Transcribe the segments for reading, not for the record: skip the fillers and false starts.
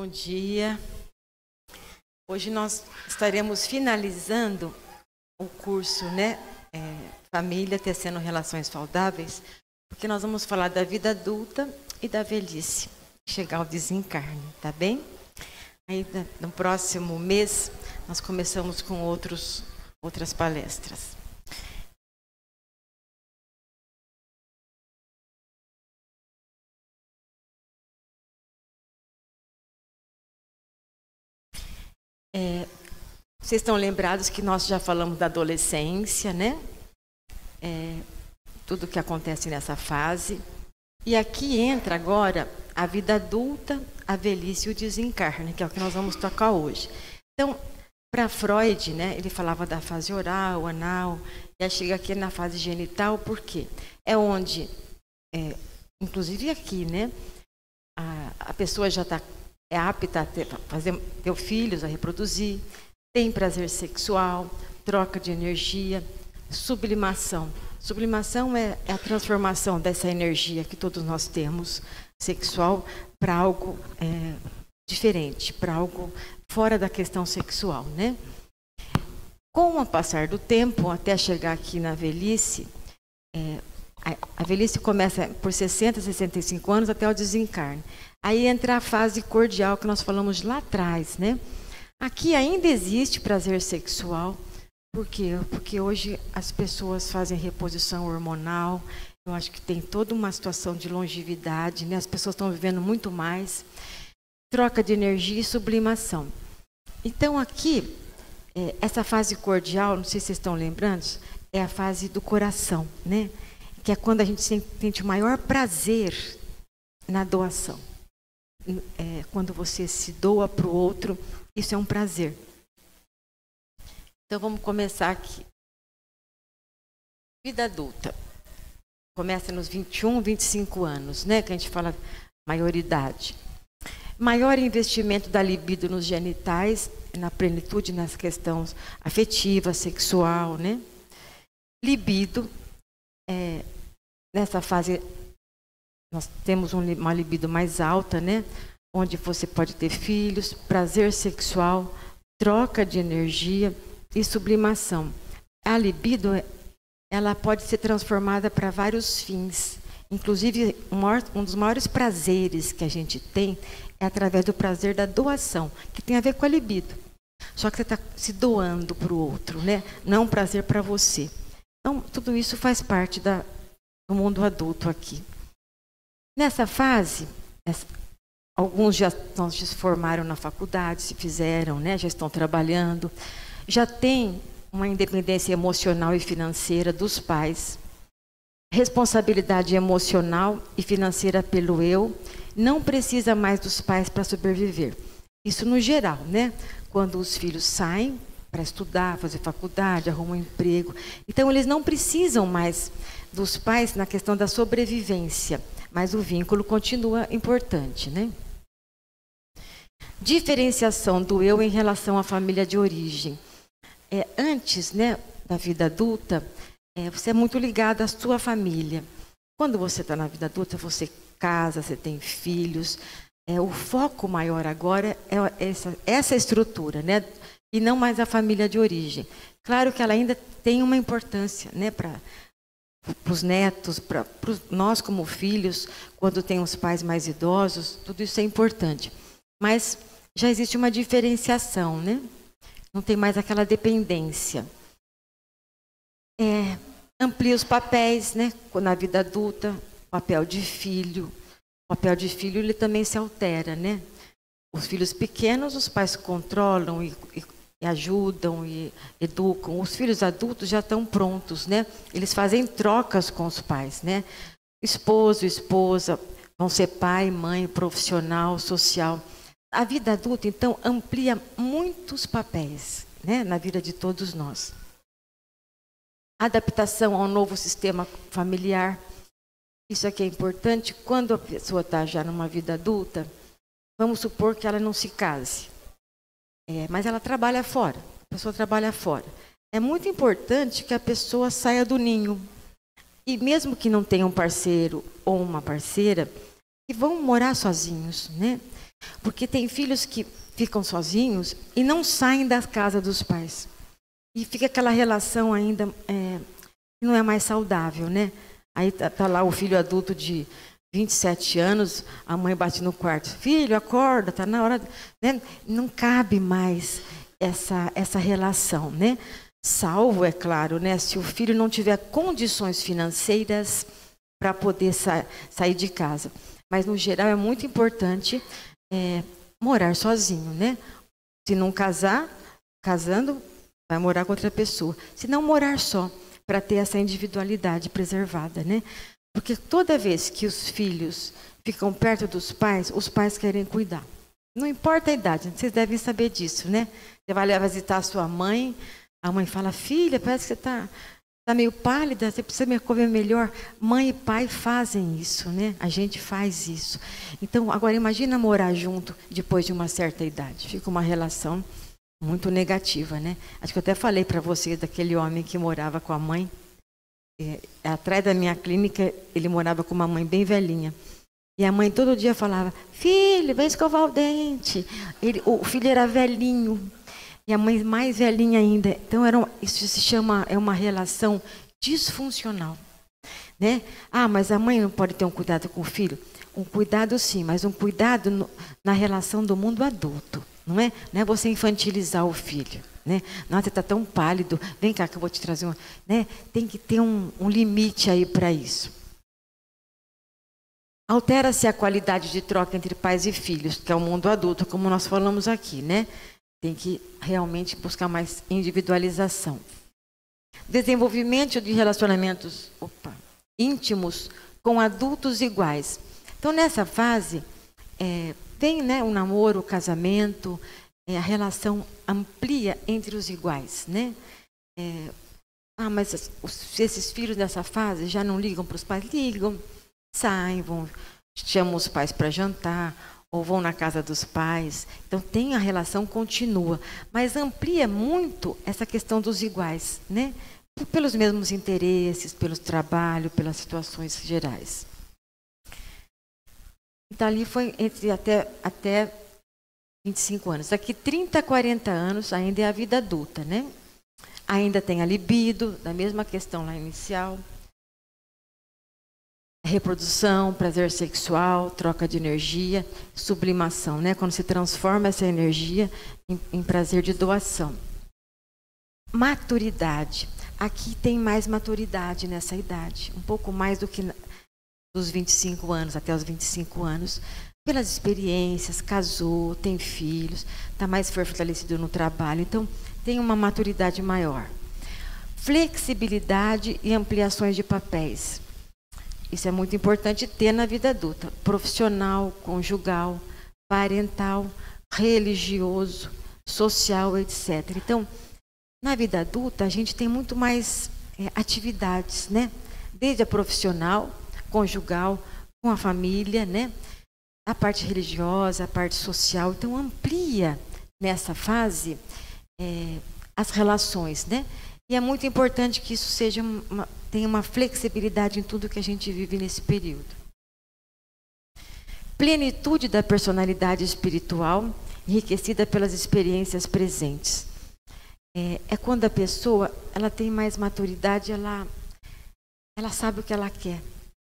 Bom dia. Hoje nós estaremos finalizando o curso, Família Tecendo Relações Saudáveis, porque nós vamos falar da vida adulta e da velhice, chegar ao desencarne, tá bem? Aí no próximo mês nós começamos com outras palestras. Vocês estão lembrados que nós já falamos da adolescência, né? Tudo que acontece nessa fase. E aqui entra agora a vida adulta, a velhice e o desencarne, que é o que nós vamos tocar hoje. Então, para Freud, né, ele falava da fase oral, anal, e aí chega aqui na fase genital, por quê? É onde, inclusive aqui, né, a pessoa já é apta a ter filhos, a reproduzir, tem prazer sexual, troca de energia, sublimação. Sublimação é a transformação dessa energia que todos nós temos, sexual, para algo diferente, para algo fora da questão sexual, né? Com o passar do tempo, até chegar aqui na velhice, a velhice começa por 60, 65 anos até o desencarne. Aí entra a fase cordial que nós falamos lá atrás, né? Aqui ainda existe prazer sexual. Por quê? Porque hoje as pessoas fazem reposição hormonal. Eu acho que tem toda uma situação de longevidade, né? As pessoas estão vivendo muito mais. Troca de energia e sublimação. Então aqui, essa fase cordial, não sei se vocês estão lembrando, é a fase do coração, né? Que é quando a gente sente o maior prazer na doação. Quando você se doa para o outro, isso é um prazer. Então vamos começar aqui. Vida adulta. Começa nos 21, 25 anos, né? Que a gente fala maioridade. Maior investimento da libido nos genitais, na plenitude, nas questões afetiva, sexual, né? Libido, nessa fase, nós temos uma libido mais alta, né? Onde você pode ter filhos, prazer sexual, troca de energia e sublimação. A libido, ela pode ser transformada para vários fins. Inclusive, um dos maiores prazeres que a gente tem é através do prazer da doação, que tem a ver com a libido. Só que você está se doando para o outro, né? Não um prazer para você. Então, tudo isso faz parte do mundo adulto aqui. Nessa fase, alguns já se formaram na faculdade, se fizeram, né? Já estão trabalhando, já tem uma independência emocional e financeira dos pais, responsabilidade emocional e financeira pelo eu, não precisa mais dos pais para sobreviver. Isso no geral, né? Quando os filhos saem para estudar, fazer faculdade, arrumam um emprego. Então, eles não precisam mais dos pais na questão da sobrevivência, mas o vínculo continua importante, né? Diferenciação do eu em relação à família de origem. Antes, né, da vida adulta, você é muito ligado à sua família. Quando você está na vida adulta, você casa, você tem filhos. O foco maior agora é essa estrutura, né? E não mais a família de origem. Claro que ela ainda tem uma importância, né, para os netos, para nós como filhos, quando tem os pais mais idosos, tudo isso é importante. Mas já existe uma diferenciação, né? Não tem mais aquela dependência. Amplia os papéis, né? Na vida adulta, o papel de filho. O papel de filho, ele também se altera, né? Os filhos pequenos, os pais controlam e ajudam e educam. Os filhos adultos já estão prontos, né? Eles fazem trocas com os pais, né? Esposo, esposa, vão ser pai, mãe, profissional, social. A vida adulta, então, amplia muitos papéis, né, na vida de todos nós. Adaptação ao novo sistema familiar. Isso aqui é importante. Quando a pessoa está já numa vida adulta, vamos supor que ela não se case. Mas ela trabalha fora. A pessoa trabalha fora. É muito importante que a pessoa saia do ninho. E mesmo que não tenha um parceiro ou uma parceira, que vão morar sozinhos, né? Porque tem filhos que ficam sozinhos e não saem da casa dos pais. E fica aquela relação ainda que não é mais saudável, né? Aí tá lá o filho adulto de 27 anos, a mãe bate no quarto. Filho, acorda, tá na hora... Né? Não cabe mais essa relação, né? Salvo, é claro, né? Se o filho não tiver condições financeiras para poder sair de casa. Mas, no geral, é muito importante morar sozinho, né? Se não casando, vai morar com outra pessoa. Se não, morar só, para ter essa individualidade preservada, né? Porque toda vez que os filhos ficam perto dos pais, os pais querem cuidar. Não importa a idade, vocês devem saber disso, né? Você vai lá visitar a sua mãe, a mãe fala, filha, parece que você está meio pálida, você precisa me comer melhor. Mãe e pai fazem isso, né? A gente faz isso. Então, agora imagina morar junto depois de uma certa idade. Fica uma relação muito negativa, né? Acho que eu até falei para vocês daquele homem que morava com a mãe. Atrás da minha clínica, ele morava com uma mãe bem velhinha. E a mãe todo dia falava, filho, vai escovar o dente. O filho era velhinho. E a mãe mais velhinha ainda. Então, isso se chama, uma relação disfuncional. Né? Ah, mas a mãe não pode ter um cuidado com o filho? Um cuidado sim, mas um cuidado na relação do mundo adulto. Não é você infantilizar o filho. Né? Nossa, você está tão pálido. Vem cá que eu vou te trazer uma... Né? Tem que ter um limite aí para isso. Altera-se a qualidade de troca entre pais e filhos, que é o mundo adulto, como nós falamos aqui, né? Tem que realmente buscar mais individualização. Desenvolvimento de relacionamentos íntimos com adultos iguais. Então, nessa fase, tem, né, o namoro, o casamento, a relação amplia entre os iguais, né? Mas esses filhos nessa fase já não ligam para os pais? Ligam, saem, chamam os pais para jantar, ou vão na casa dos pais. Então, a relação continua, mas amplia muito essa questão dos iguais, né? Pelos mesmos interesses, pelo trabalho, pelas situações gerais. Então, ali foi entre até 25 anos. Daqui 30 a 40 anos ainda é a vida adulta, né? Ainda tem a libido, da mesma questão lá inicial. Reprodução, prazer sexual, troca de energia, sublimação, né? Quando se transforma essa energia em prazer de doação. Maturidade. Aqui tem mais maturidade nessa idade, um pouco mais do que dos 25 anos, até os 25 anos, pelas experiências, casou, tem filhos, está mais fortalecido no trabalho, então tem uma maturidade maior. Flexibilidade e ampliações de papéis. Isso é muito importante ter na vida adulta, profissional, conjugal, parental, religioso, social, etc. Então, na vida adulta, a gente tem muito mais atividades, né? Desde a profissional, conjugal, com a família, né? A parte religiosa, a parte social. Então, amplia nessa fase as relações, né? E é muito importante que isso tenha uma flexibilidade em tudo que a gente vive nesse período. Plenitude da personalidade espiritual, enriquecida pelas experiências presentes. É quando a pessoa ela tem mais maturidade, ela sabe o que ela quer.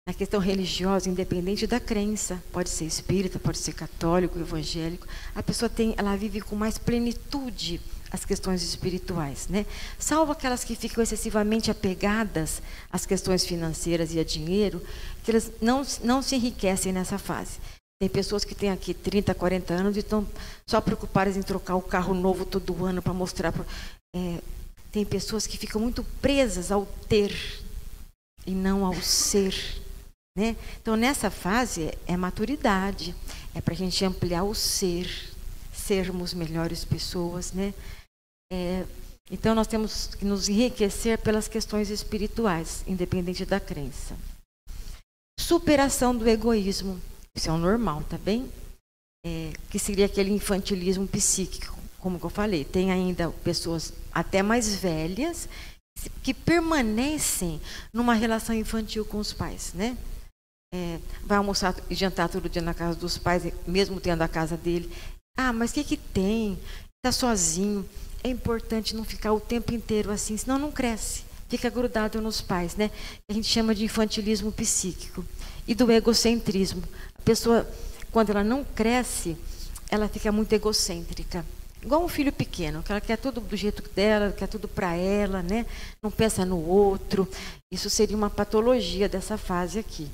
Na questão religiosa, independente da crença, pode ser espírita, pode ser católico, evangélico, a pessoa ela vive com mais plenitude as questões espirituais, né? Salvo aquelas que ficam excessivamente apegadas às questões financeiras e a dinheiro, que elas não se enriquecem nessa fase. Tem pessoas que têm aqui 30, 40 anos e estão só preocupadas em trocar o carro novo todo ano para mostrar. Tem pessoas que ficam muito presas ao ter e não ao ser, né? Então, nessa fase é maturidade, é para a gente ampliar o ser, sermos melhores pessoas, né? Então, nós temos que nos enriquecer pelas questões espirituais, independente da crença. Superação do egoísmo. Isso é o normal, tá bem? Que seria aquele infantilismo psíquico, como eu falei. Tem ainda pessoas até mais velhas que permanecem numa relação infantil com os pais, né? vai almoçar e jantar todo dia na casa dos pais, mesmo tendo a casa dele. Ah, mas o que que tem? Está sozinho. É importante não ficar o tempo inteiro assim, senão não cresce. Fica grudado nos pais, né? A gente chama de infantilismo psíquico. E do egocentrismo. A pessoa, quando ela não cresce, ela fica muito egocêntrica. Igual um filho pequeno, que ela quer tudo do jeito dela, quer tudo para ela, né? Não pensa no outro. Isso seria uma patologia dessa fase aqui.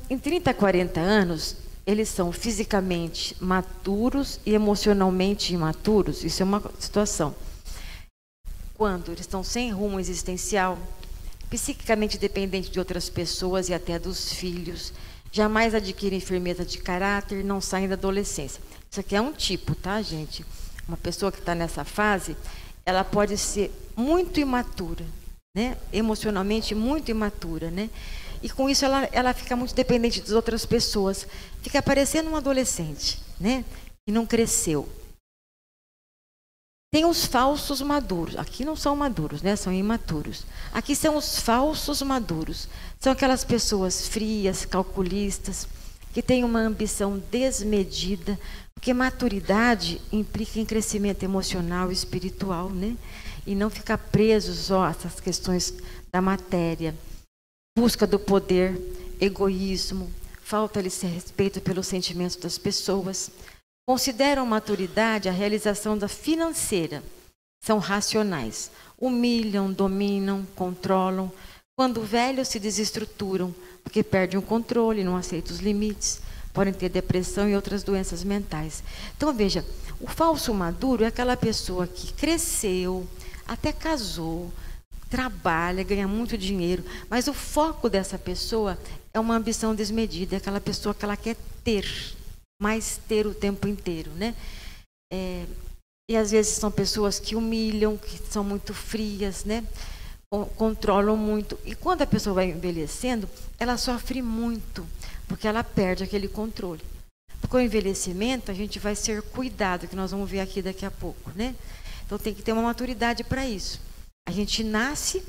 Em 30 a 40 anos, eles são fisicamente maturos e emocionalmente imaturos. Isso é uma situação. Quando eles estão sem rumo existencial, psiquicamente dependente de outras pessoas e até dos filhos, jamais adquirem firmeza de caráter, não saem da adolescência. Isso aqui é um tipo, tá, gente? Uma pessoa que está nessa fase, ela pode ser muito imatura, né? Emocionalmente muito imatura, né? E com isso ela fica muito dependente das outras pessoas. Fica parecendo um adolescente, né? E não cresceu. Tem os falsos maduros. Aqui não são maduros, né? São imaturos. Aqui são os falsos maduros. São aquelas pessoas frias, calculistas, que têm uma ambição desmedida, porque maturidade implica em crescimento emocional e espiritual, né? E não ficar presos só a essas questões da matéria. Busca do poder, egoísmo, falta-lhes respeito pelos sentimentos das pessoas. Consideram maturidade a realização da financeira. São racionais. Humilham, dominam, controlam. Quando velhos se desestruturam, porque perdem o controle, não aceitam os limites. Podem ter depressão e outras doenças mentais. Então, veja, o falso maduro é aquela pessoa que cresceu, até casou, trabalha, ganha muito dinheiro, mas o foco dessa pessoa é uma ambição desmedida, é aquela pessoa que ela quer ter, mas ter o tempo inteiro, né? E às vezes são pessoas que humilham, que são muito frias, né? Controlam muito. E quando a pessoa vai envelhecendo, ela sofre muito, porque ela perde aquele controle. Com o envelhecimento, a gente vai ser cuidado, que nós vamos ver aqui daqui a pouco, né? Então tem que ter uma maturidade para isso. A gente nasce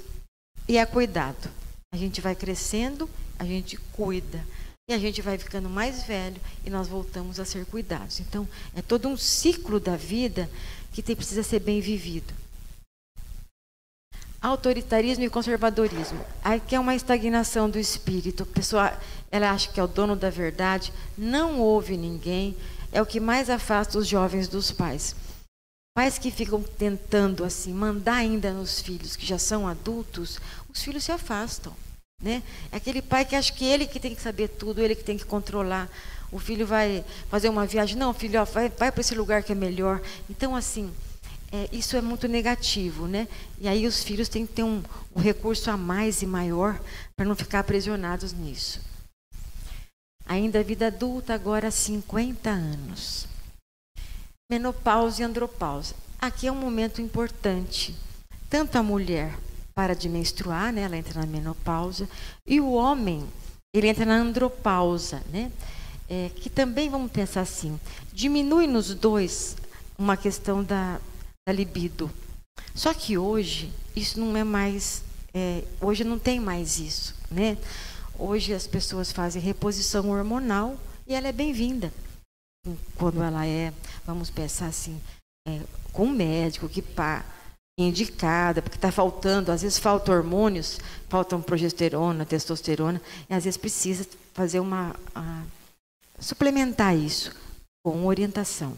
e é cuidado. A gente vai crescendo, a gente cuida. E a gente vai ficando mais velho e nós voltamos a ser cuidados. Então, é todo um ciclo da vida que precisa ser bem vivido. Autoritarismo e conservadorismo. Aqui é uma estagnação do espírito. A pessoa, ela acha que é o dono da verdade, não ouve ninguém, é o que mais afasta os jovens dos pais. Pais que ficam tentando assim mandar ainda nos filhos que já são adultos, os filhos se afastam, né? É aquele pai que acha que ele que tem que saber tudo, ele que tem que controlar. O filho vai fazer uma viagem, não, filho, ó, vai para esse lugar que é melhor. Então, assim, isso é muito negativo, né? E aí os filhos têm que ter um recurso a mais e maior para não ficar aprisionados nisso. Ainda a vida adulta, agora 50 anos. Menopausa e andropausa. Aqui é um momento importante. Tanto a mulher para de menstruar, né? Ela entra na menopausa, e o homem, ele entra na andropausa, né? Que também, vamos pensar assim, diminui nos dois uma questão da libido. Só que hoje, isso não é mais, hoje não tem mais isso, né? Hoje as pessoas fazem reposição hormonal e ela é bem-vinda. Quando ela vamos pensar assim, com um médico que indicada, porque está faltando, às vezes faltam hormônios, faltam progesterona, testosterona, e às vezes precisa fazer suplementar isso com orientação.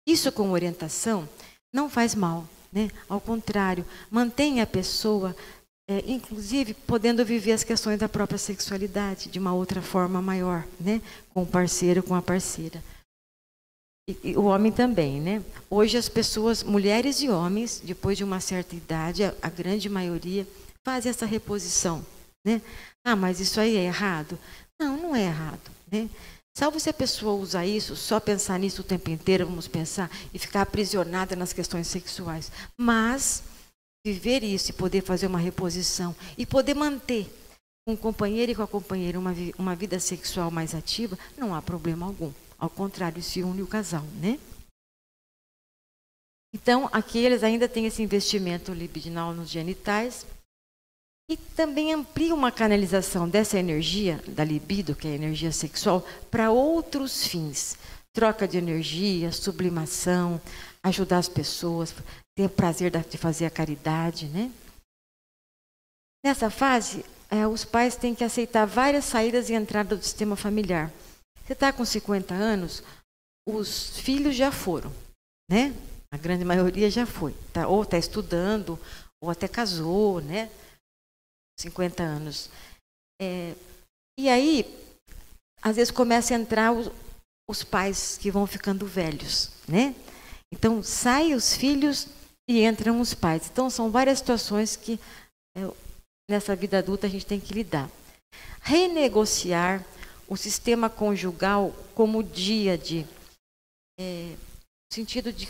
Isso com orientação não faz mal, né? Ao contrário, mantém a pessoa, inclusive, podendo viver as questões da própria sexualidade de uma outra forma maior, né? Com o parceiro, com a parceira. E o homem também, né? Hoje as pessoas, mulheres e homens, depois de uma certa idade, a grande maioria, faz essa reposição, né? Ah, mas isso aí é errado? Não, não é errado, né? Salvo se a pessoa usar isso, só pensar nisso o tempo inteiro, vamos pensar, e ficar aprisionada nas questões sexuais. Mas viver isso e poder fazer uma reposição e poder manter com o companheiro e com a companheira uma vida sexual mais ativa, não há problema algum. Ao contrário, se une o casal, né? Então, aqui eles ainda têm esse investimento libidinal nos genitais. E também amplia uma canalização dessa energia, da libido, que é a energia sexual, para outros fins. Troca de energia, sublimação, ajudar as pessoas, ter o prazer de fazer a caridade, né? Nessa fase, os pais têm que aceitar várias saídas e entradas do sistema familiar. Você está com 50 anos, os filhos já foram, né? A grande maioria já foi. Ou está estudando, ou até casou, né? 50 anos. E aí, às vezes começa a entrar os pais que vão ficando velhos, né? Então, saem os filhos e entram os pais. Então, são várias situações que nessa vida adulta a gente tem que lidar. Renegociar o sistema conjugal como díade, no sentido de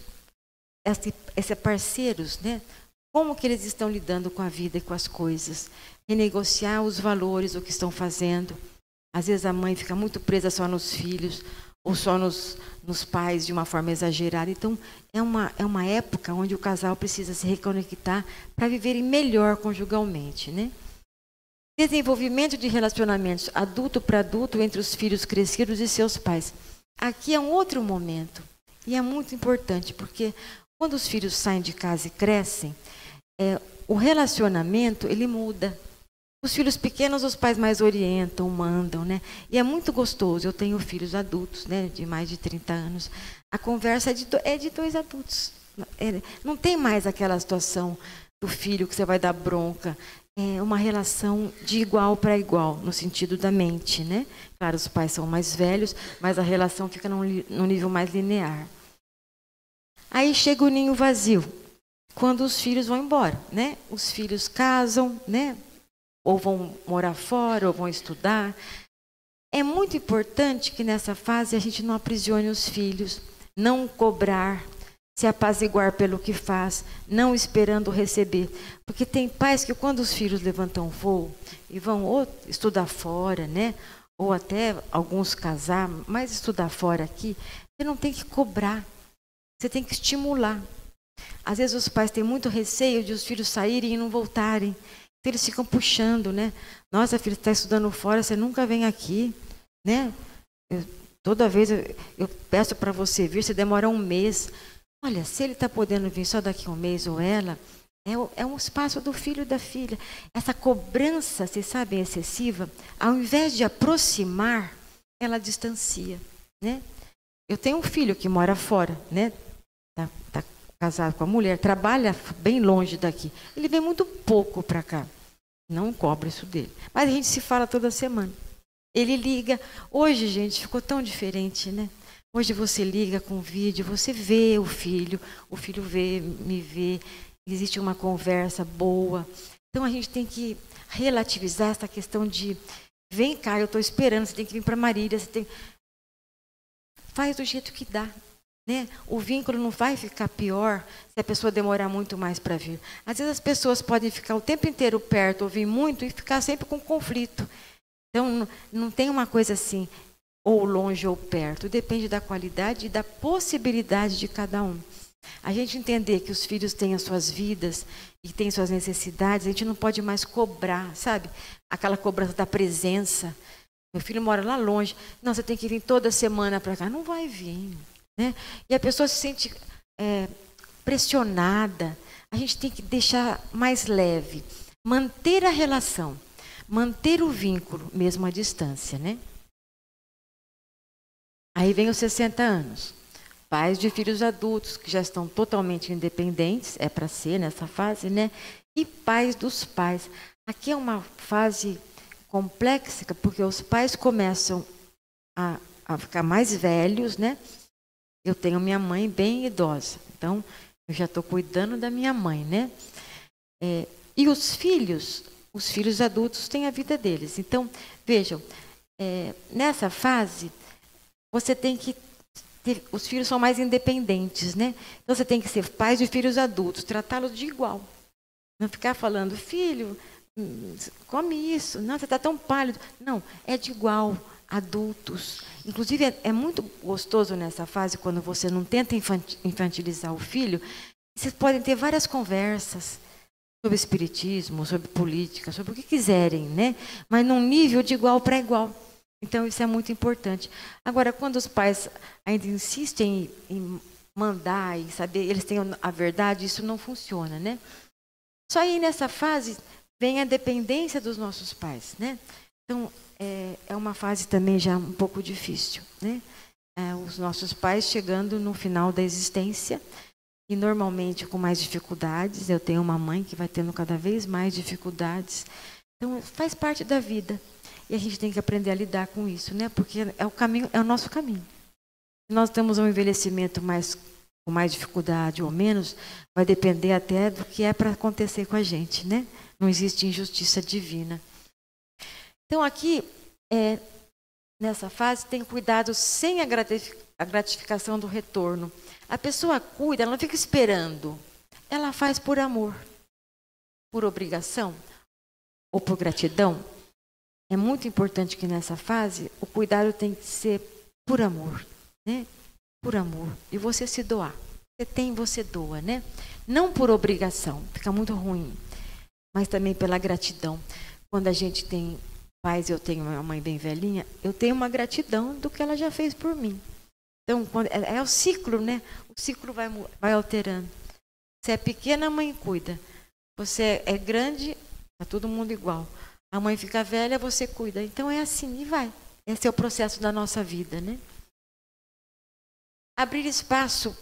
esses parceiros, né? Como que eles estão lidando com a vida e com as coisas. Renegociar os valores, o que estão fazendo. Às vezes a mãe fica muito presa só nos filhos, ou só nos pais de uma forma exagerada. Então, é uma época onde o casal precisa se reconectar para viverem melhor conjugalmente, né? Desenvolvimento de relacionamentos adulto para adulto entre os filhos crescidos e seus pais. Aqui é um outro momento, e é muito importante, porque quando os filhos saem de casa e crescem, o relacionamento, ele muda. Os filhos pequenos, os pais mais orientam, mandam, né? E é muito gostoso. Eu tenho filhos adultos, né, de mais de 30 anos. A conversa é de dois adultos. Não tem mais aquela situação do filho que você vai dar bronca. É uma relação de igual para igual, no sentido da mente, né? Claro, os pais são mais velhos, mas a relação fica num nível mais linear. Aí chega o ninho vazio, quando os filhos vão embora, né? Os filhos casam, né? Ou vão morar fora, ou vão estudar. É muito importante que nessa fase a gente não aprisione os filhos, não cobrar, se apaziguar pelo que faz, não esperando receber. Porque tem pais que quando os filhos levantam voo e vão ou estudar fora, né? Ou até alguns casar, mas estudar fora aqui, você não tem que cobrar, você tem que estimular. Às vezes os pais têm muito receio de os filhos saírem e não voltarem. Então eles ficam puxando, né? Nossa, filho, está estudando fora, você nunca vem aqui, né? Toda vez eu peço para você vir, você demora um mês. Olha, se ele está podendo vir só daqui a um mês ou ela, é um espaço do filho e da filha. Essa cobrança, vocês sabem, excessiva, ao invés de aproximar, ela distancia, né? Eu tenho um filho que mora fora, né? Tá casado com a mulher, trabalha bem longe daqui. Ele vem muito pouco para cá. Não cobro isso dele. Mas a gente se fala toda semana. Ele liga. Hoje, gente, ficou tão diferente, né? Hoje você liga com vídeo, você vê o filho vê, me vê, existe uma conversa boa. Então a gente tem que relativizar essa questão de vem cá, eu estou esperando, você tem que vir para Marília, faz do jeito que dá, né? O vínculo não vai ficar pior se a pessoa demorar muito mais para vir. Às vezes as pessoas podem ficar o tempo inteiro perto, ouvir muito e ficar sempre com conflito. Então não tem uma coisa assim, ou longe ou perto, depende da qualidade e da possibilidade de cada um. A gente entender que os filhos têm as suas vidas e têm suas necessidades, a gente não pode mais cobrar, sabe? Aquela cobrança da presença. Meu filho mora lá longe, não, você tem que vir toda semana para cá. Não vai vir, né? E a pessoa se sente pressionada. A gente tem que deixar mais leve, manter a relação, manter o vínculo, mesmo à distância, né? Aí vem os 60 anos. Pais de filhos adultos que já estão totalmente independentes, é para ser nessa fase, né? E pais dos pais. Aqui é uma fase complexa, porque os pais começam a ficar mais velhos, né? Eu tenho minha mãe bem idosa, então eu já estou cuidando da minha mãe, né? E os filhos adultos têm a vida deles. Então, vejam, nessa fase, você tem que os filhos são mais independentes, né? Então você tem que ser pais de filhos adultos, tratá-los de igual. Não ficar falando, filho, come isso, não, você está tão pálido. Não, é de igual, adultos. Inclusive é muito gostoso nessa fase, quando você não tenta infantilizar o filho, vocês podem ter várias conversas sobre espiritismo, sobre política, sobre o que quiserem, né? Mas num nível de igual para igual. Então, isso é muito importante. Agora, quando os pais ainda insistem em mandar e saber, eles têm a verdade, isso não funciona, né? Só aí nessa fase vem a dependência dos nossos pais, né? Então, é uma fase também já um pouco difícil, né? Os nossos pais chegando no final da existência e normalmente com mais dificuldades. Eu tenho uma mãe que vai tendo cada vez mais dificuldades. Então, faz parte da vida. E a gente tem que aprender a lidar com isso, né? Porque é o caminho, é o nosso caminho. Se nós temos um envelhecimento com mais dificuldade ou menos, vai depender até do que é para acontecer com a gente, né? Não existe injustiça divina. Então, aqui, nessa fase, tem cuidado sem a gratificação do retorno. A pessoa cuida, ela não fica esperando. Ela faz por amor, por obrigação ou por gratidão. É muito importante que nessa fase o cuidado tem que ser por amor, né? Por amor. E você se doar. Você tem, você doa, né? Não por obrigação, fica muito ruim. Mas também pela gratidão. Quando a gente tem pais, eu tenho uma mãe bem velhinha, eu tenho uma gratidão do que ela já fez por mim. Então, é o ciclo, né? O ciclo vai alterando. Você é pequena, a mãe cuida. Você é grande, está todo mundo igual. A mãe fica velha, você cuida. Então é assim e vai. Esse é o processo da nossa vida, né? Abrir espaço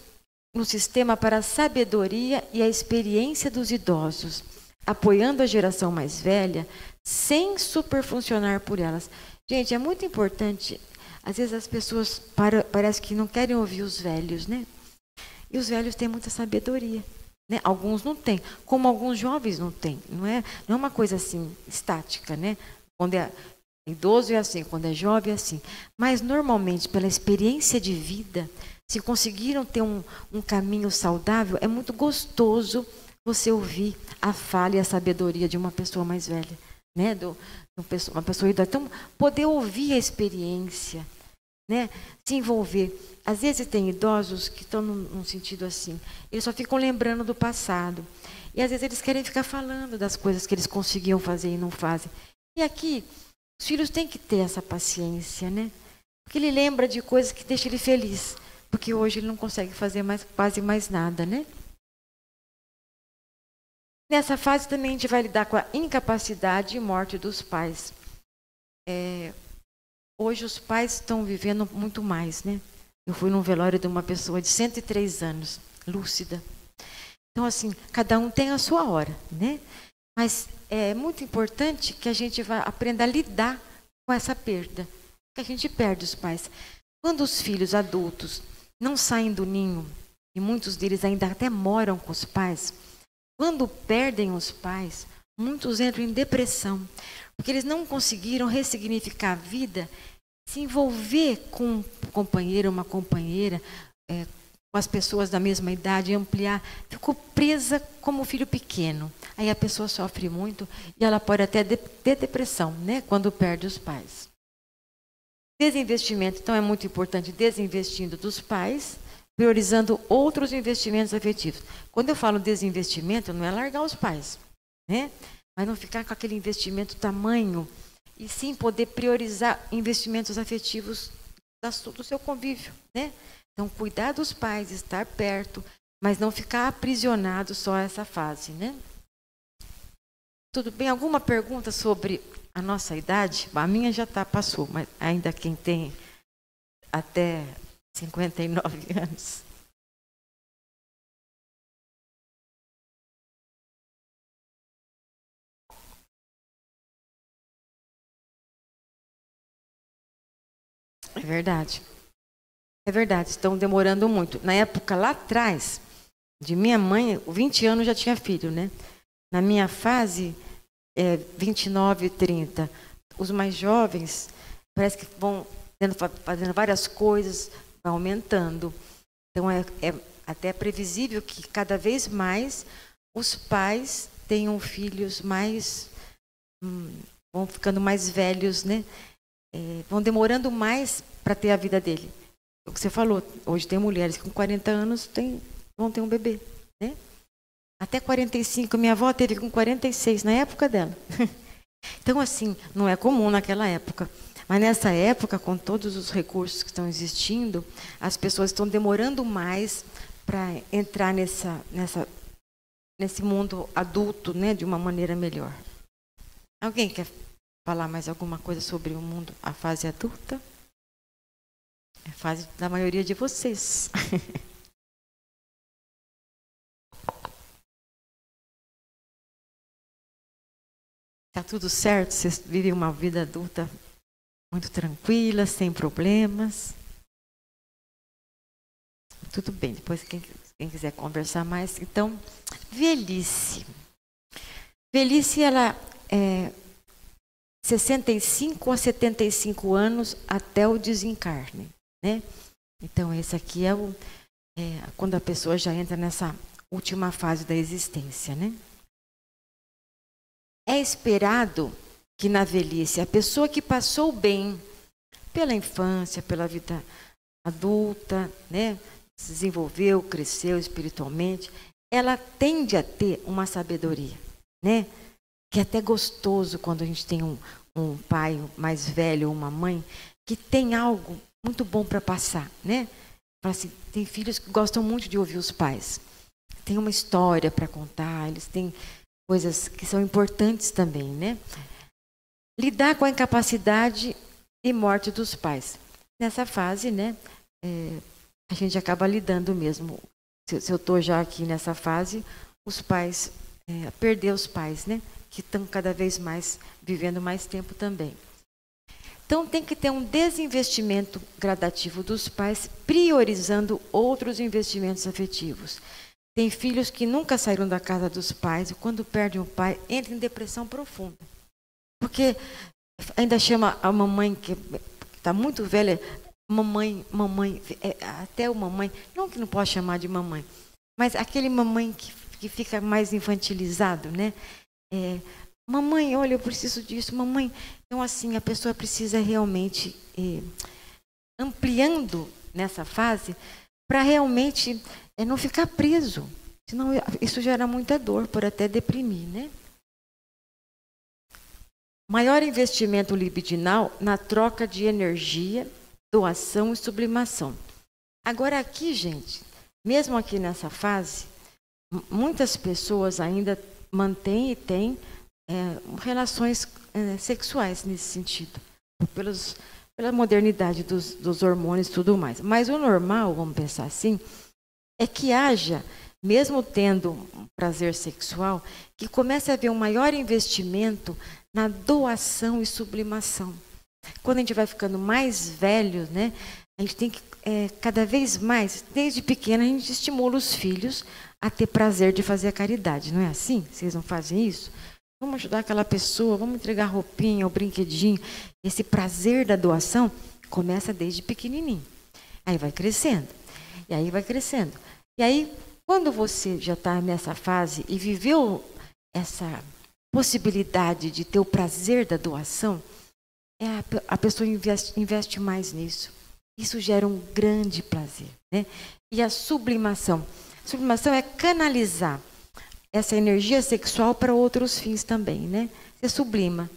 no sistema para a sabedoria e a experiência dos idosos, apoiando a geração mais velha, sem superfuncionar por elas. Gente, é muito importante. Às vezes as pessoas parece que não querem ouvir os velhos, né? E os velhos têm muita sabedoria. Né? Alguns não têm, como alguns jovens não têm. Não é uma coisa assim, estática, né? Quando é idoso é assim, quando é jovem é assim. Mas, normalmente, pela experiência de vida, se conseguiram ter um caminho saudável, é muito gostoso você ouvir a fala e a sabedoria de uma pessoa mais velha, né? Uma pessoa idosa. Então, poder ouvir a experiência, né? Se envolver. Às vezes tem idosos que estão num sentido assim, eles só ficam lembrando do passado. E às vezes eles querem ficar falando das coisas que eles conseguiam fazer e não fazem. E aqui, os filhos têm que ter essa paciência, né? Porque ele lembra de coisas que deixam ele feliz. Porque hoje ele não consegue fazer quase mais nada, né? Nessa fase também a gente vai lidar com a incapacidade e morte dos pais. Hoje os pais estão vivendo muito mais, né? Eu fui num velório de uma pessoa de 103 anos, lúcida. Então, assim, cada um tem a sua hora, né? Mas é muito importante que a gente aprenda a lidar com essa perda. Que a gente perde os pais. Quando os filhos adultos não saem do ninho, e muitos deles ainda até moram com os pais, quando perdem os pais, muitos entram em depressão. Porque eles não conseguiram ressignificar a vida, se envolver com um companheiro, uma companheira, com as pessoas da mesma idade, ampliar. Ficou presa como filho pequeno. Aí a pessoa sofre muito e ela pode até ter depressão, né? Quando perde os pais. Desinvestimento, então, é muito importante, desinvestindo dos pais, priorizando outros investimentos afetivos. Quando eu falo desinvestimento, não é largar os pais, né? Mas não ficar com aquele investimento tamanho, e sim poder priorizar investimentos afetivos do seu convívio, né? Então, cuidar dos pais, estar perto, mas não ficar aprisionado só a essa fase, né? Tudo bem? Alguma pergunta sobre a nossa idade? A minha já passou, mas ainda quem tem até 59 anos. É verdade. É verdade, estão demorando muito. Na época lá atrás, de minha mãe, 20 anos já tinha filho, né? Na minha fase, 29, 30. Os mais jovens, parece que vão fazendo várias coisas, vão aumentando. Então, é até previsível que cada vez mais os pais tenham filhos mais... vão ficando mais velhos, né? Vão demorando mais para ter a vida dele. O que você falou, hoje tem mulheres que com 40 anos vão ter um bebê, né? Até 45, minha avó teve com 46, na época dela. Então, assim, não é comum naquela época. Mas nessa época, com todos os recursos que estão existindo, as pessoas estão demorando mais para entrar nesse mundo adulto, né, de uma maneira melhor. Alguém quer falar mais alguma coisa sobre o mundo, a fase adulta? É a fase da maioria de vocês. Tá tudo certo? Vocês vivem uma vida adulta muito tranquila, sem problemas? Tudo bem, depois quem quiser conversar mais. Então, velhice. Velhice, ela é 65 a 75 anos até o desencarne, né? Então, esse aqui é quando a pessoa já entra nessa última fase da existência, né? É esperado que na velhice a pessoa que passou bem pela infância, pela vida adulta, né, se desenvolveu, cresceu espiritualmente, ela tende a ter uma sabedoria, né? Que é até gostoso quando a gente tem um pai mais velho ou uma mãe que tem algo muito bom para passar, né? Assim, tem filhos que gostam muito de ouvir os pais. Tem uma história para contar, eles têm coisas que são importantes também, né? Lidar com a incapacidade e morte dos pais. Nessa fase, né, a gente acaba lidando mesmo. Se eu estou já aqui nessa fase, os pais, perder os pais, né, que estão cada vez mais vivendo mais tempo também. Então, tem que ter um desinvestimento gradativo dos pais, priorizando outros investimentos afetivos. Tem filhos que nunca saíram da casa dos pais e quando perdem o pai, entram em depressão profunda. Porque ainda chama a mamãe, que está muito velha, mamãe, até o mamãe, não que não possa chamar de mamãe, mas aquele mamãe que fica mais infantilizado, né? Mamãe, olha, eu preciso disso, mamãe. Então, assim, a pessoa precisa realmente ampliando nessa fase para realmente não ficar preso. Senão isso gera muita dor, por até deprimir, né? Maior investimento libidinal na troca de energia, doação e sublimação. Agora aqui, gente, mesmo aqui nessa fase, muitas pessoas ainda mantêm e têm relações sexuais nesse sentido, pela modernidade dos hormônios e tudo mais. Mas o normal, vamos pensar assim, é que haja, mesmo tendo um prazer sexual, que comece a haver um maior investimento na doação e sublimação. Quando a gente vai ficando mais velho, né, a gente tem que, cada vez mais, desde pequena, a gente estimula os filhos a ter prazer de fazer a caridade. Não é assim? Vocês não fazem isso? Vamos ajudar aquela pessoa, vamos entregar roupinha ou brinquedinho. Esse prazer da doação começa desde pequenininho. Aí vai crescendo. E aí vai crescendo. E aí, quando você já está nessa fase e viveu essa possibilidade de ter o prazer da doação, a pessoa investe mais nisso. Isso gera um grande prazer, né? E a sublimação. Sublimação é canalizar essa energia sexual para outros fins também, né? Você sublima.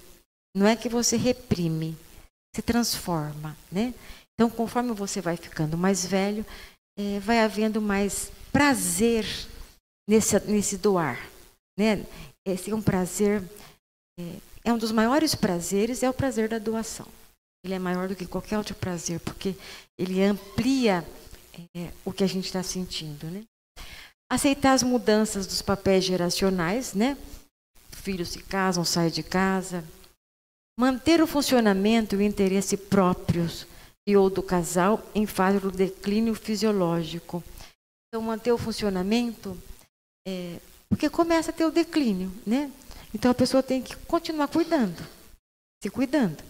Não é que você reprime, se transforma, né? Então, conforme você vai ficando mais velho, vai havendo mais prazer nesse doar, né? Esse é um prazer, é um dos maiores prazeres, é o prazer da doação. Ele é maior do que qualquer outro prazer, porque ele amplia o que a gente está sentindo, né? Aceitar as mudanças dos papéis geracionais, né? Filhos se casam, saem de casa. Manter o funcionamento e o interesse próprios e ou do casal em fase do declínio fisiológico. Então, manter o funcionamento, porque começa a ter o declínio, né? Então, a pessoa tem que continuar cuidando, se cuidando.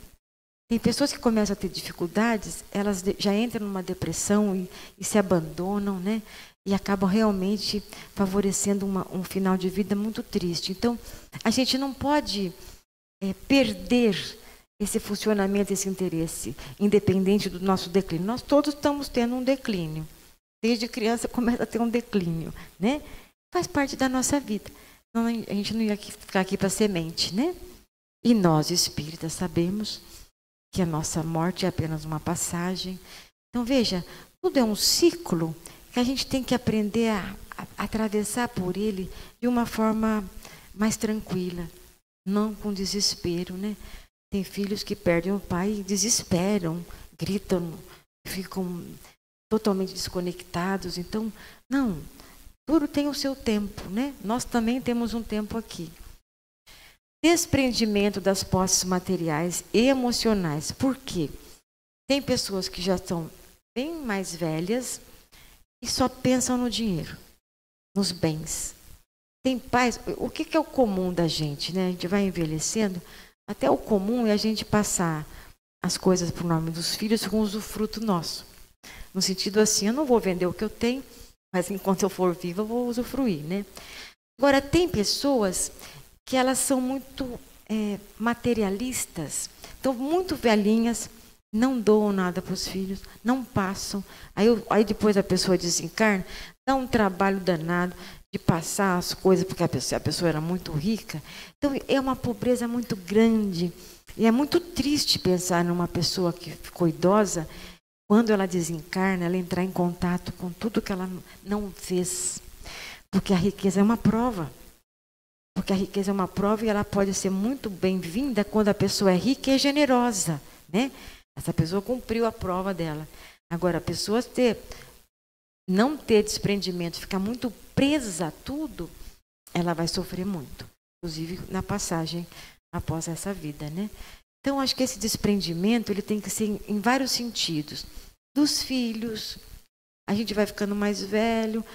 Tem pessoas que começam a ter dificuldades, elas já entram numa depressão e se abandonam, né? E acabam realmente favorecendo um final de vida muito triste. Então, a gente não pode perder esse funcionamento, esse interesse, independente do nosso declínio. Nós todos estamos tendo um declínio. Desde criança começa a ter um declínio, né? faz parte da nossa vida. Não, a gente não ia ficar aqui para semente, né? E nós, espíritas, sabemos que a nossa morte é apenas uma passagem. Então, veja, tudo é um ciclo que a gente tem que aprender a atravessar por ele de uma forma mais tranquila, não com desespero, né? Tem filhos que perdem o pai e desesperam, gritam, ficam totalmente desconectados. Então, não, tudo tem o seu tempo, né? Nós também temos um tempo aqui. Desprendimento das posses materiais e emocionais. Por quê? Tem pessoas que já estão bem mais velhas e só pensam no dinheiro, nos bens. Tem pais, o que é o comum da gente, né? A gente vai envelhecendo, até o comum é a gente passar as coisas para o nome dos filhos com usufruto nosso. No sentido assim, eu não vou vender o que eu tenho, mas enquanto eu for viva eu vou usufruir, né? Agora, tem pessoas que elas são muito materialistas, estão muito velhinhas, não doam nada para os filhos, não passam. Aí depois a pessoa desencarna, dá um trabalho danado de passar as coisas, porque a pessoa era muito rica. Então, é uma pobreza muito grande. E é muito triste pensar numa pessoa que ficou idosa, quando ela desencarna, ela entrar em contato com tudo que ela não fez. Porque a riqueza é uma prova. Porque a riqueza é uma prova e ela pode ser muito bem-vinda quando a pessoa é rica e é generosa, né? Essa pessoa cumpriu a prova dela. Agora, a pessoa não ter desprendimento, ficar muito presa a tudo, ela vai sofrer muito. Inclusive na passagem após essa vida, né? Então, acho que esse desprendimento ele tem que ser em vários sentidos. Dos filhos, a gente vai ficando mais velho.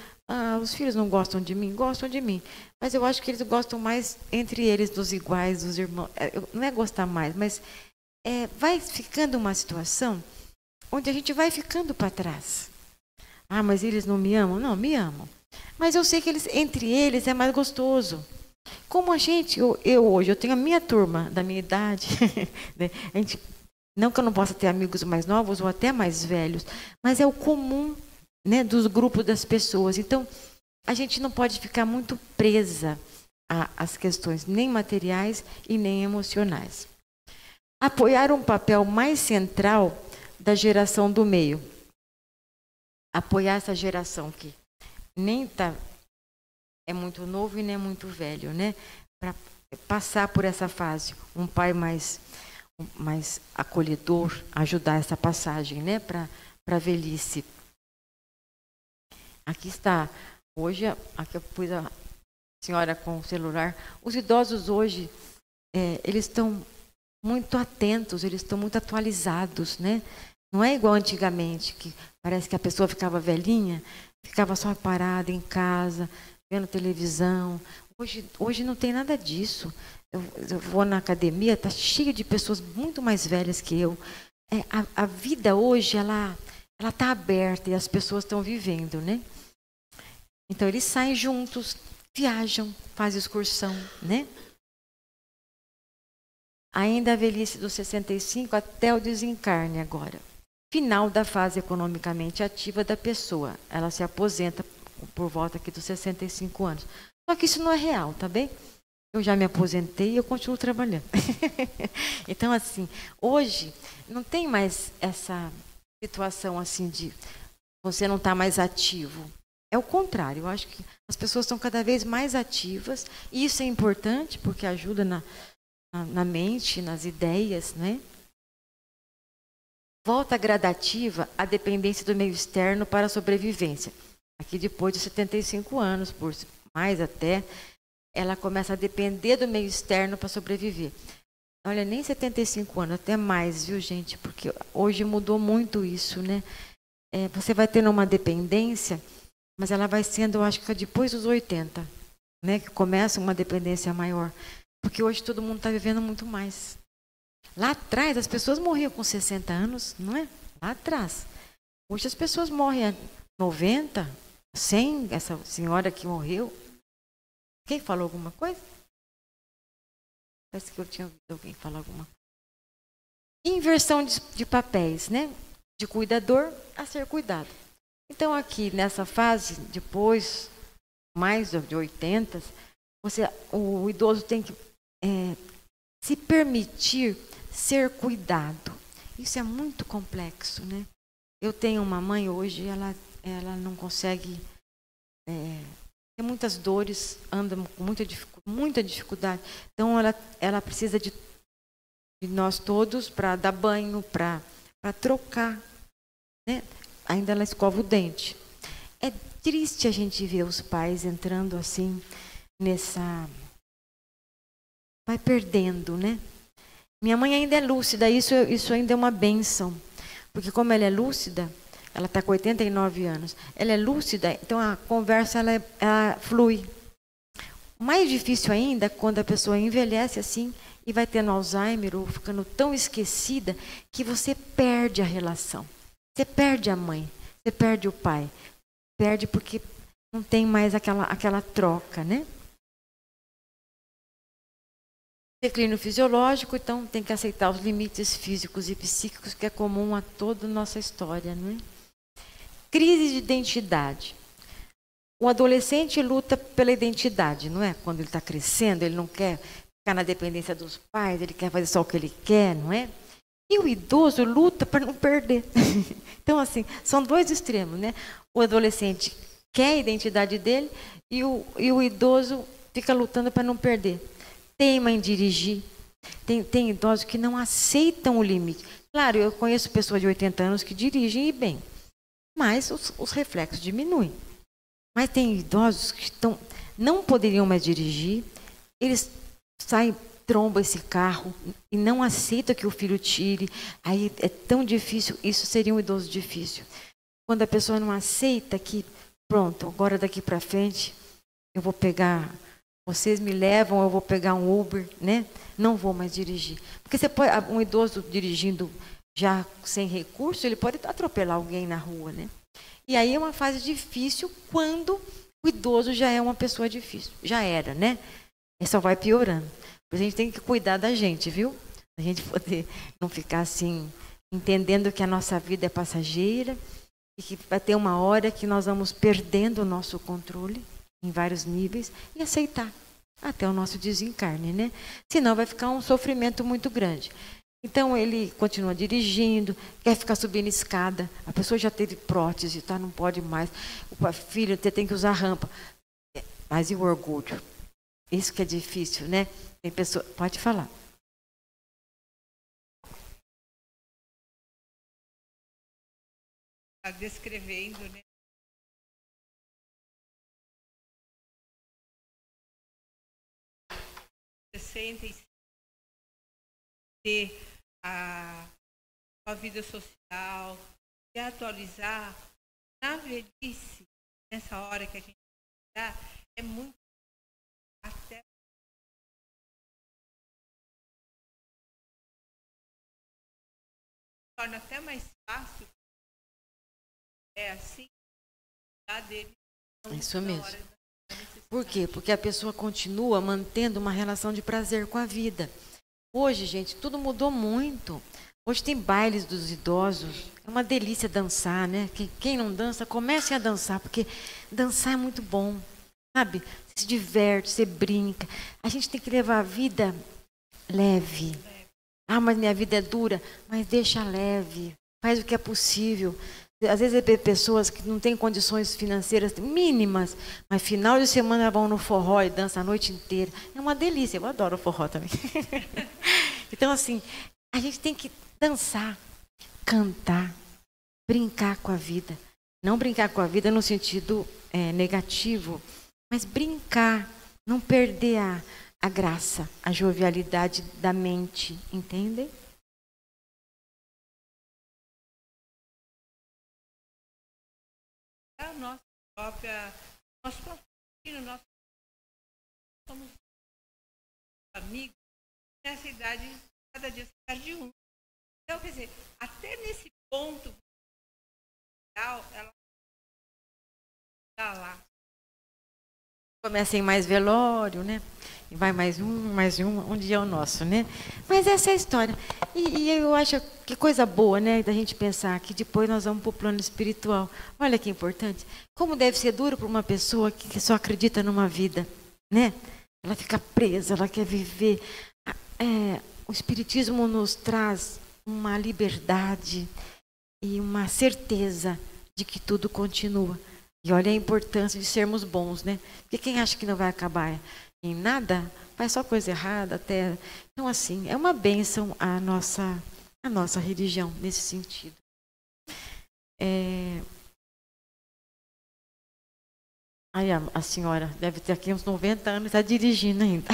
Os filhos não gostam de mim? Gostam de mim. Mas eu acho que eles gostam mais entre eles, dos iguais, dos irmãos. Não é gostar mais, mas vai ficando uma situação onde a gente vai ficando para trás. Mas eles não me amam? Não, me amam. Mas eu sei que entre eles é mais gostoso. Como a gente, eu hoje, eu tenho a minha turma da minha idade, né? Não que eu não possa ter amigos mais novos ou até mais velhos, mas é o comum, né, dos grupos das pessoas. Então, a gente não pode ficar muito presa às questões nem materiais e nem emocionais. Apoiar um papel mais central da geração do meio. Apoiar essa geração que nem é muito novo e nem é muito velho, né? Para passar por essa fase, um pai mais acolhedor, ajudar essa passagem, né? Para a velhice. Aqui está, hoje, aqui eu pus a senhora com o celular. Os idosos hoje, eles estão muito atentos, eles estão muito atualizados, né? Não é igual antigamente, que parece que a pessoa ficava velhinha, ficava só parada em casa, vendo televisão. Hoje não tem nada disso. Eu vou na academia, está cheio de pessoas muito mais velhas que eu. A vida hoje, ela está aberta e as pessoas estão vivendo, né? Então, eles saem juntos, viajam, fazem excursão, né? Ainda a velhice dos 65 até o desencarne agora. Final da fase economicamente ativa da pessoa. Ela se aposenta por volta aqui dos 65 anos. Só que isso não é real, tá bem? Eu já me aposentei e eu continuo trabalhando. Então, assim, hoje não tem mais essa situação assim de você não estar mais ativo. É o contrário, eu acho que as pessoas estão cada vez mais ativas e isso é importante porque ajuda na mente, nas ideias, né? Volta gradativa à dependência do meio externo para a sobrevivência. Aqui depois de 75 anos, por mais até, ela começa a depender do meio externo para sobreviver. Olha, nem 75 anos, até mais, viu, gente? Porque hoje mudou muito isso, né? Você vai tendo uma dependência, mas ela vai sendo, eu acho que depois dos 80, né? Que começa uma dependência maior. Porque hoje todo mundo está vivendo muito mais. Lá atrás, as pessoas morriam com 60 anos, não é? Lá atrás. Hoje as pessoas morrem a 90, 100, essa senhora que morreu. Quem falou alguma coisa? Parece que eu tinha ouvido alguém falar alguma coisa. Inversão de papéis, né? De cuidador a ser cuidado. Então, aqui nessa fase, depois mais de 80, o idoso tem que se permitir ser cuidado. Isso é muito complexo, né? Eu tenho uma mãe hoje, ela não consegue, tem muitas dores, anda com muita dificuldade. Então, ela precisa de nós todos para dar banho, para trocar, né? Ainda ela escova o dente. É triste a gente ver os pais entrando assim vai perdendo, né? Minha mãe ainda é lúcida, isso ainda é uma bênção. Porque como ela é lúcida, ela está com 89 anos, ela é lúcida, então a conversa ela flui. O mais difícil ainda é quando a pessoa envelhece assim e vai tendo Alzheimer ou ficando tão esquecida que você perde a relação. Você perde a mãe, você perde o pai. Perde porque não tem mais aquela troca, né? Declínio fisiológico, então tem que aceitar os limites físicos e psíquicos que é comum a toda a nossa história, não é? Crise de identidade. O adolescente luta pela identidade, não é? Quando ele está crescendo, ele não quer ficar na dependência dos pais, ele quer fazer só o que ele quer, não é? E o idoso luta para não perder. Então, assim, são dois extremos, né? O adolescente quer a identidade dele e o idoso fica lutando para não perder. Teima em dirigir. Tem idosos que não aceitam o limite. Claro, eu conheço pessoas de 80 anos que dirigem e bem, mas os reflexos diminuem. Mas tem idosos que não poderiam mais dirigir, eles saem, trombam esse carro e não aceitam que o filho tire. Aí é tão difícil, isso seria um idoso difícil. Quando a pessoa não aceita que, pronto, agora daqui para frente eu vou pegar... Vocês me levam, eu vou pegar um Uber, né? Não vou mais dirigir. Porque um idoso dirigindo já sem recurso, ele pode atropelar alguém na rua, né? E aí é uma fase difícil quando o idoso já é uma pessoa difícil. Já era, né? E só vai piorando. A gente tem que cuidar da gente, viu? A gente poder não ficar assim, entendendo que a nossa vida é passageira e que vai ter uma hora que nós vamos perdendo o nosso controle em vários níveis, e aceitar até o nosso desencarne, né? Senão vai ficar um sofrimento muito grande. Então ele continua dirigindo, quer ficar subindo escada, a pessoa já teve prótese, tá? Não pode mais. O filho tem que usar rampa. Mas e o orgulho? Isso que é difícil, né? Tem pessoa, pode falar. Está descrevendo, né? Ter a sua vida social, se atualizar na velhice, nessa hora que a gente está, é muito até torna até mais fácil assim dele. Isso mesmo. Por quê? Porque a pessoa continua mantendo uma relação de prazer com a vida. Hoje, gente, tudo mudou muito. Hoje tem bailes dos idosos. É uma delícia dançar, né? Quem não dança, comece a dançar, porque dançar é muito bom, sabe? Você se diverte, você brinca. A gente tem que levar a vida leve. Ah, mas minha vida é dura. Mas deixa leve. Faz o que é possível. Às vezes é pessoas que não têm condições financeiras mínimas, mas final de semana vão no forró e dançam a noite inteira. É uma delícia, eu adoro o forró também. Então, assim, a gente tem que dançar, cantar, brincar com a vida. Não brincar com a vida no sentido negativo, mas brincar, não perder a graça, a jovialidade da mente, entendem? Nosso filho, somos amigos, nessa idade, cada dia se perde um. Então, quer dizer, até nesse ponto, ela está lá. Começa em mais velório, né? E vai mais um dia é o nosso, né? Mas essa é a história. E eu acho que coisa boa, né? Da gente pensar que depois nós vamos para o plano espiritual. Olha que importante. Como deve ser duro para uma pessoa que só acredita numa vida, né? Ela fica presa, ela quer viver. O Espiritismo nos traz uma liberdade e uma certeza de que tudo continua. E olha a importância de sermos bons, né? Porque quem acha que não vai acabar em nada, faz só coisa errada até. Então, assim, é uma bênção a nossa religião nesse sentido. Aí a senhora deve ter aqui uns 90 anos e está dirigindo ainda.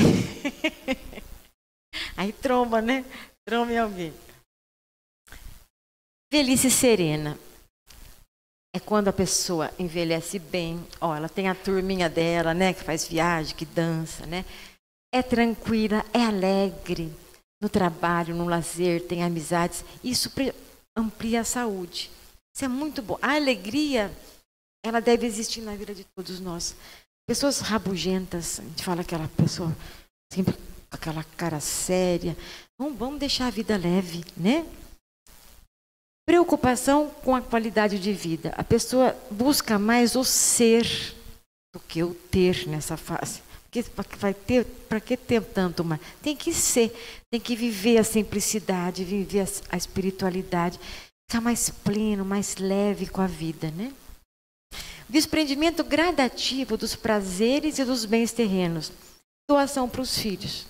Aí tromba, né? Tromba em alguém. Velhice serena. É quando a pessoa envelhece bem. Ela tem a turminha dela, né? Que faz viagem, que dança, né? É tranquila, é alegre. No trabalho, no lazer, tem amizades. Isso amplia a saúde. Isso é muito bom. A alegria, ela deve existir na vida de todos nós. Pessoas rabugentas, a gente fala aquela pessoa sempre com aquela cara séria. Vamos deixar a vida leve, né? Preocupação com a qualidade de vida. A pessoa busca mais o ser do que o ter nessa fase. Porque para que ter tanto mais? Tem que ser, tem que viver a simplicidade, viver a espiritualidade, ficar mais pleno, mais leve com a vida, né? Desprendimento gradativo dos prazeres e dos bens terrenos. Doação para os filhos.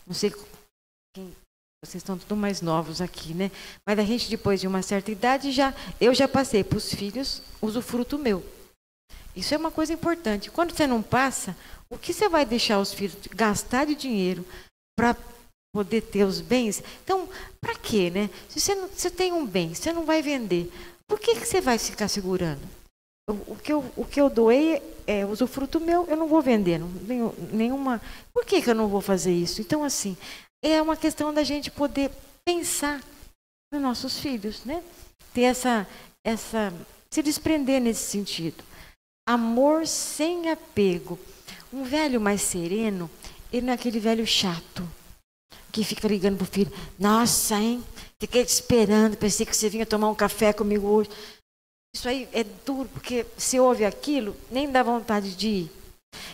Não sei quem. Vocês estão todos mais novos aqui, né? Mas a gente, depois de uma certa idade, eu já passei para os filhos usufruto meu. Isso é uma coisa importante. Quando você não passa, o que você vai deixar os filhos gastar de dinheiro para poder ter os bens? Então, para quê, né? Se você tem um bem, você não vai vender, por que você vai ficar segurando? O que eu doei é usufruto meu, eu não vou vender, não tenho nenhuma. Por que eu não vou fazer isso? Então, assim, é uma questão da gente poder pensar nos nossos filhos, né? Ter se desprender nesse sentido. Amor sem apego. Um velho mais sereno, ele não é aquele velho chato que fica ligando pro filho. Nossa, hein? Fiquei te esperando, pensei que você vinha tomar um café comigo hoje. Isso aí é duro, porque se ouve aquilo, nem dá vontade de ir.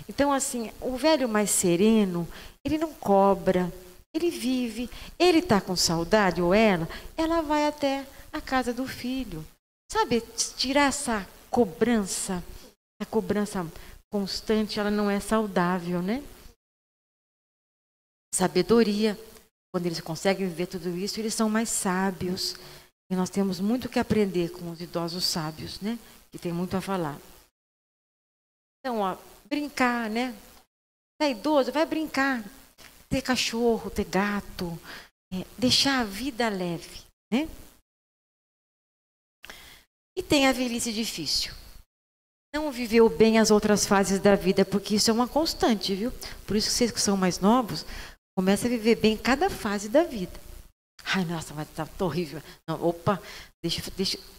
Então, assim, o velho mais sereno, ele não cobra. Ele vive, ele está com saudade, ou ela vai até a casa do filho. Sabe, tirar essa cobrança, a cobrança constante, ela não é saudável, né? Sabedoria, quando eles conseguem viver tudo isso, eles são mais sábios. E nós temos muito que aprender com os idosos sábios, né? Que tem muito a falar. Então, brincar, né? Tá idoso, vai brincar. Ter cachorro, ter gato, deixar a vida leve, né? E tem a velhice difícil. Não viveu bem as outras fases da vida, porque isso é uma constante, viu? Por isso que vocês que são mais novos, comecem a viver bem cada fase da vida. Ai, nossa, mas tá horrível. Não, opa, deixa,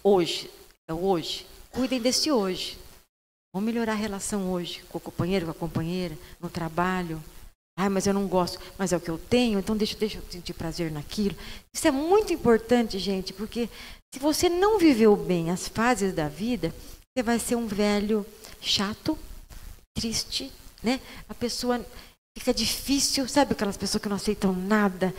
hoje, é hoje. Cuidem desse hoje. Vamos melhorar a relação hoje, com o companheiro, com a companheira, no trabalho. Ai, mas eu não gosto, mas é o que eu tenho, então deixa eu sentir prazer naquilo. Isso é muito importante, gente, porque se você não viveu bem as fases da vida, você vai ser um velho chato, triste, né? A pessoa fica difícil, sabe aquelas pessoas que não aceitam nada?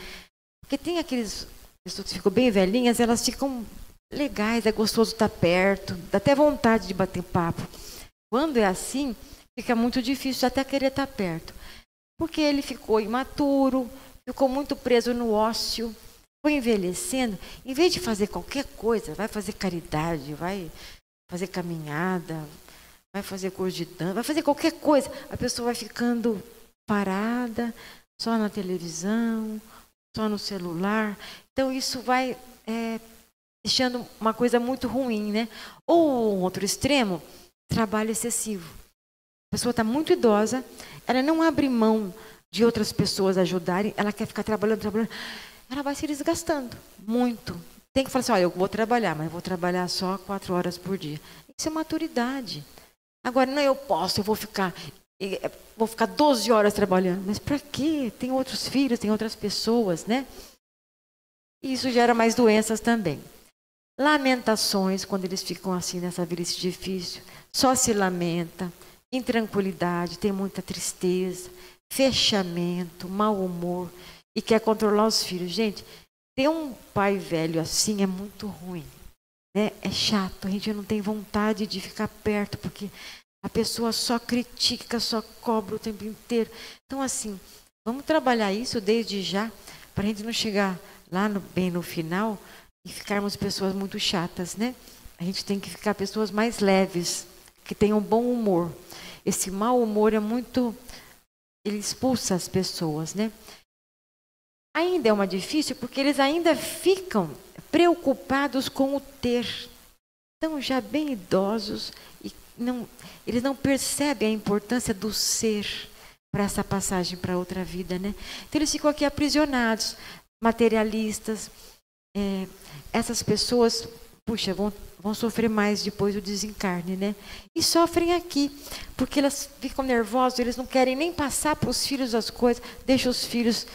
Porque tem aquelas pessoas que ficam bem velhinhas, elas ficam legais, é gostoso estar perto, dá até vontade de bater papo. Quando é assim, fica muito difícil até querer estar perto. Porque ele ficou imaturo, ficou muito preso no ócio, foi envelhecendo. Em vez de fazer qualquer coisa, vai fazer caridade, vai fazer caminhada, vai fazer curso de dança, vai fazer qualquer coisa. A pessoa vai ficando parada, só na televisão, só no celular. Então, isso vai deixando uma coisa muito ruim, né? Ou um outro extremo, trabalho excessivo. A pessoa está muito idosa, ela não abre mão de outras pessoas ajudarem, ela quer ficar trabalhando, ela vai se desgastando muito. Tem que falar assim, olha, eu vou trabalhar, mas eu vou trabalhar só 4 horas por dia. Isso é maturidade. Agora, não, eu posso, eu vou ficar Vou ficar 12 horas trabalhando. Mas para quê? Tem outros filhos, tem outras pessoas, né? E isso gera mais doenças também. Lamentações, quando eles ficam assim nessa velhice difícil, só se lamenta, intranquilidade, tem muita tristeza, fechamento, mau humor e quer controlar os filhos. Gente, ter um pai velho assim é muito ruim, né? É chato, a gente não tem vontade de ficar perto, porque a pessoa só critica, só cobra o tempo inteiro. Então, assim, vamos trabalhar isso desde já, para a gente não chegar lá bem no final e ficarmos pessoas muito chatas, né? A gente tem que ficar pessoas mais leves, que tenham bom humor. Esse mau humor é muito... ele expulsa as pessoas, né? Ainda é uma difícil porque eles ainda ficam preocupados com o ter. Estão já bem idosos e eles não percebem a importância do ser para essa passagem para outra vida, né? Então eles ficam aqui aprisionados, materialistas. Essas pessoas, puxa, vão sofrer mais depois do desencarne, né? E sofrem aqui, porque elas ficam nervosas, eles não querem nem passar para os filhos as coisas, deixam os filhos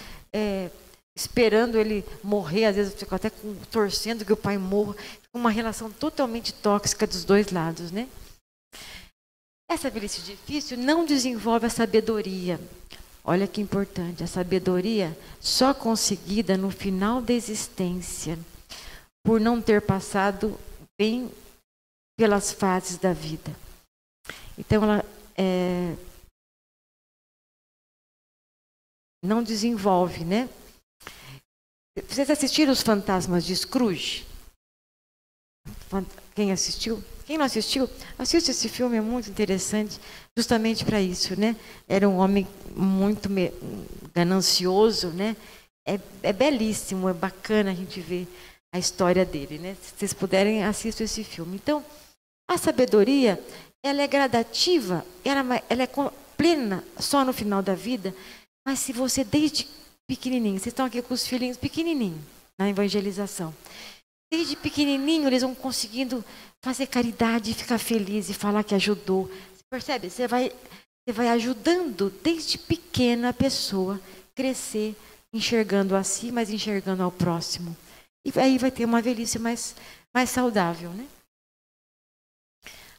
esperando ele morrer, às vezes ficam até torcendo que o pai morra. Uma relação totalmente tóxica dos dois lados, né? Essa velhice difícil não desenvolve a sabedoria. Olha que importante, a sabedoria só conseguida no final da existência, por não ter passado bem pelas fases da vida. Então, ela não desenvolve, né? Vocês assistiram Os Fantasmas de Scrooge? Quem assistiu? Quem não assistiu? Assiste esse filme, é muito interessante, justamente para isso, né? Era um homem muito ganancioso, né? É belíssimo, é bacana a gente ver a história dele, né? Se vocês puderem, assistam esse filme. Então, a sabedoria, ela é gradativa, ela é plena só no final da vida, mas se você desde pequenininho, vocês estão aqui com os filhinhos pequenininhos na evangelização, desde pequenininho eles vão conseguindo fazer caridade e ficar feliz e falar que ajudou. Você percebe? Você vai ajudando desde pequena a pessoa crescer, enxergando a si, mas enxergando ao próximo. E aí vai ter uma velhice mais saudável, né?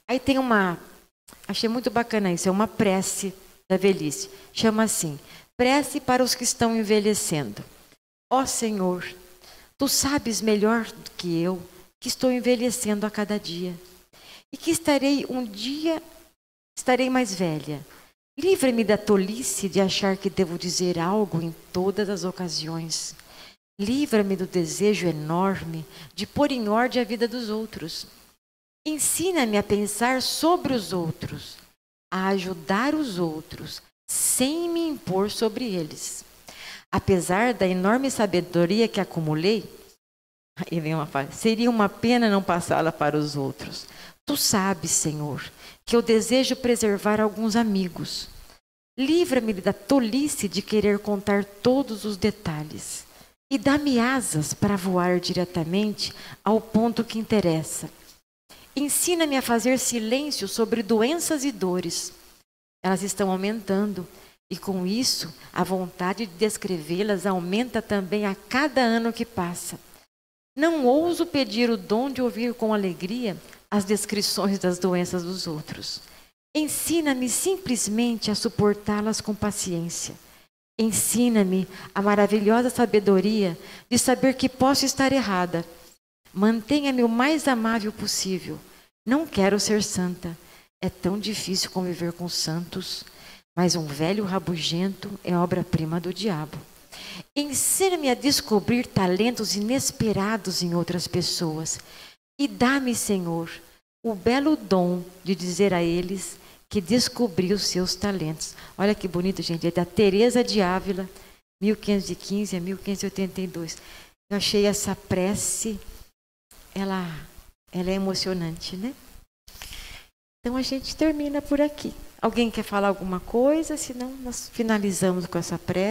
Aí tem achei muito bacana isso, é uma prece da velhice. Chama assim, prece para os que estão envelhecendo. Ó Senhor, Tu sabes melhor do que eu, que estou envelhecendo a cada dia. E que um dia estarei mais velha. Livra-me da tolice de achar que devo dizer algo em todas as ocasiões. Livra-me do desejo enorme de pôr em ordem a vida dos outros. Ensina-me a pensar sobre os outros, a ajudar os outros, sem me impor sobre eles. Apesar da enorme sabedoria que acumulei, aí vem uma frase, seria uma pena não passá-la para os outros. Tu sabes, Senhor, que eu desejo preservar alguns amigos. Livra-me da tolice de querer contar todos os detalhes. E dá-me asas para voar diretamente ao ponto que interessa. Ensina-me a fazer silêncio sobre doenças e dores. Elas estão aumentando. E com isso, a vontade de descrevê-las aumenta também a cada ano que passa. Não ouso pedir o dom de ouvir com alegria as descrições das doenças dos outros. Ensina-me simplesmente a suportá-las com paciência. Ensina-me a maravilhosa sabedoria de saber que posso estar errada. Mantenha-me o mais amável possível. Não quero ser santa. É tão difícil conviver com santos. Mas um velho rabugento é obra-prima do diabo. Ensina-me a descobrir talentos inesperados em outras pessoas. E dá-me, Senhor, o belo dom de dizer a eles que descobri os seus talentos. Olha que bonito, gente. É da Teresa de Ávila, 1515 a 1582. Eu achei essa prece, ela é emocionante, né? Então a gente termina por aqui. Alguém quer falar alguma coisa? Senão nós finalizamos com essa prece.